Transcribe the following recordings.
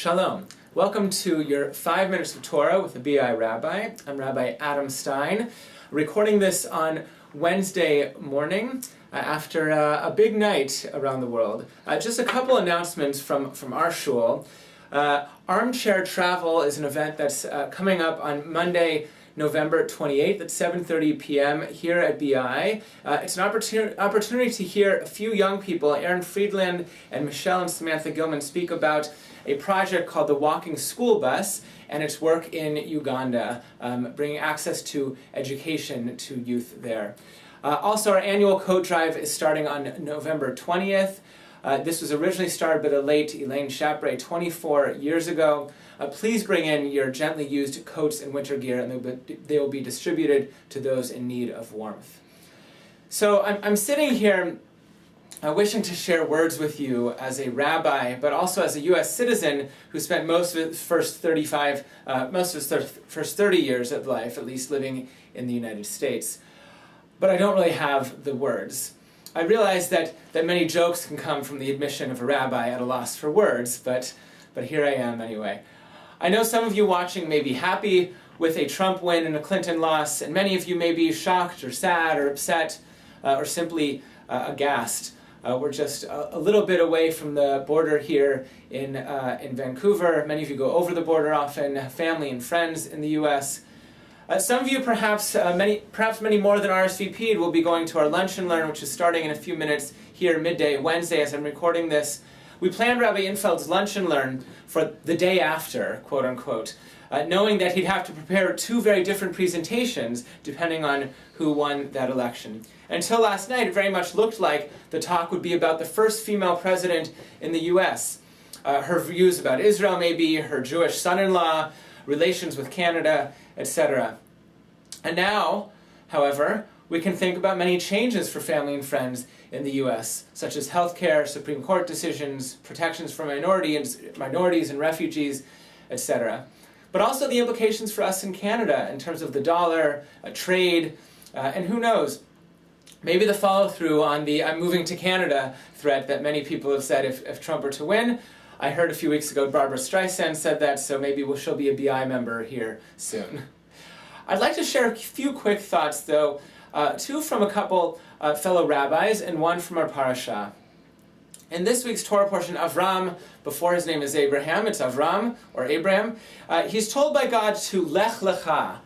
Shalom. Welcome to your 5 Minutes of Torah with the BI Rabbi. I'm Rabbi Adam Stein, recording this on Wednesday morning after a big night around the world. Just a couple announcements from our shul. Armchair Travel is an event that's coming up on Monday, November 28th at 7:30 p.m. here at BI. It's an opportunity to hear a few young people, Aaron Friedland and Michelle and Samantha Gilman, speak about a project called the Walking School Bus and its work in Uganda, bringing access to education to youth there. Also, our annual coat drive is starting on November 20th. This was originally started by the late Elaine Chapray 24 years ago. Please bring in your gently used coats and winter gear, and they will be distributed to those in need of warmth. So I'm sitting here wishing to share words with you as a rabbi, but also as a U.S. citizen who spent most of his first 30 years of life, at least, living in the United States. But I don't really have the words. I realize that many jokes can come from the admission of a rabbi at a loss for words, but here I am anyway. I know some of you watching may be happy with a Trump win and a Clinton loss, and many of you may be shocked or sad or upset or simply aghast. We're just a little bit away from the border here in Vancouver. Many of you go over the border often, family and friends in the U.S. Some of you, perhaps many more than RSVP'd, will be going to our Lunch and Learn, which is starting in a few minutes here midday Wednesday as I'm recording this. We planned Rabbi Infeld's Lunch and Learn for the day after, quote unquote, knowing that he'd have to prepare two very different presentations depending on who won that election. Until last night, it very much looked like the talk would be about the first female president in the U.S., her views about Israel maybe, her Jewish son-in-law, relations with Canada, etc. And now, however, we can think about many changes for family and friends in the U.S., such as healthcare, Supreme Court decisions, protections for minorities and refugees, etc. But also the implications for us in Canada in terms of the dollar, trade, and who knows, maybe the follow-through on the "I'm moving to Canada" threat that many people have said if Trump were to win. I heard a few weeks ago Barbara Streisand said that, so maybe she'll be a BI member here soon. I'd like to share a few quick thoughts, though, two from a couple fellow rabbis and one from our parasha. In this week's Torah portion, Avram, before his name is Abraham, it's Avram, or Abraham, he's told by God to lech lecha,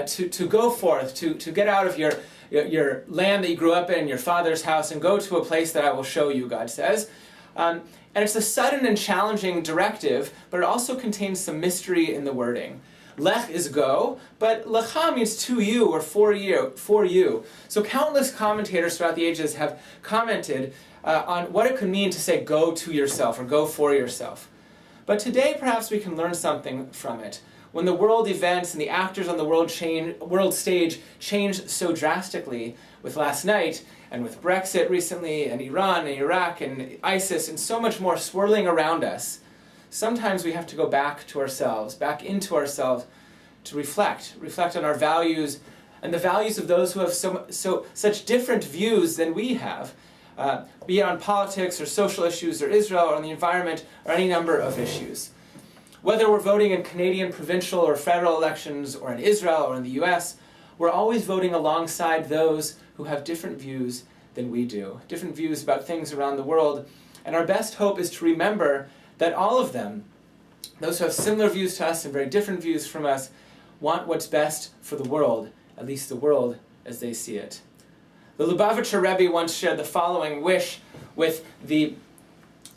to go forth, to get out of your land that you grew up in, your father's house, and go to a place that I will show you, God says. And it's a sudden and challenging directive, but it also contains some mystery in the wording. Lech is go, but lecha means to you or for you. So countless commentators throughout the ages have commented on what it could mean to say go to yourself or go for yourself. But today perhaps we can learn something from it. When the world events and the actors on the world stage changed so drastically with last night, and with Brexit recently, and Iran, and Iraq, and ISIS, and so much more swirling around us, sometimes we have to go back to ourselves, back into ourselves, to reflect on our values, and the values of those who have such different views than we have, be it on politics, or social issues, or Israel, or on the environment, or any number of issues. Whether we're voting in Canadian provincial or federal elections, or in Israel, or in the US, we're always voting alongside those who have different views than we do, different views about things around the world. And our best hope is to remember that all of them, those who have similar views to us and very different views from us, want what's best for the world, at least the world as they see it. The Lubavitcher Rebbe once shared the following wish with the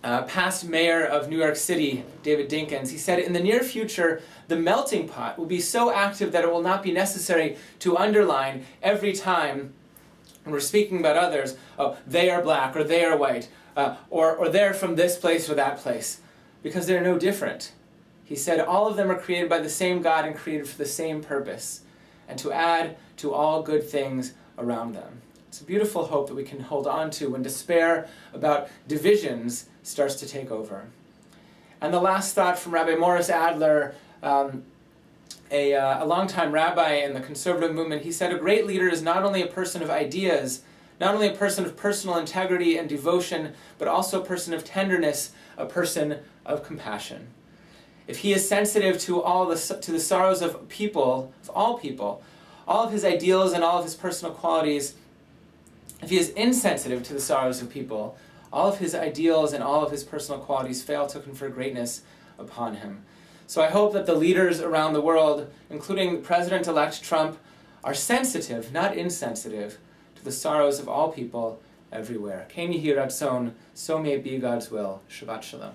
past mayor of New York City, David Dinkins. He said, "In the near future, the melting pot will be so active that it will not be necessary to underline every time when we're speaking about others, oh, they are black, or they are white, or they're from this place or that place, because they're no different." He said, all of them are created by the same God and created for the same purpose, and to add to all good things around them. It's a beautiful hope that we can hold on to when despair about divisions starts to take over. And the last thought from Rabbi Morris Adler, a longtime rabbi in the conservative movement, he said, "A great leader is not only a person of ideas, not only a person of personal integrity and devotion, but also a person of tenderness, a person of compassion." if he is sensitive to to the sorrows of all people, all of his ideals and all of his personal qualities, if he is insensitive to the sorrows of people, all of his ideals and all of his personal qualities fail to confer greatness upon him. So I hope that the leaders around the world, including President-elect Trump, are sensitive, not insensitive, to the sorrows of all people everywhere. Ken Yehi Ratzon, so may it be God's will. Shabbat Shalom.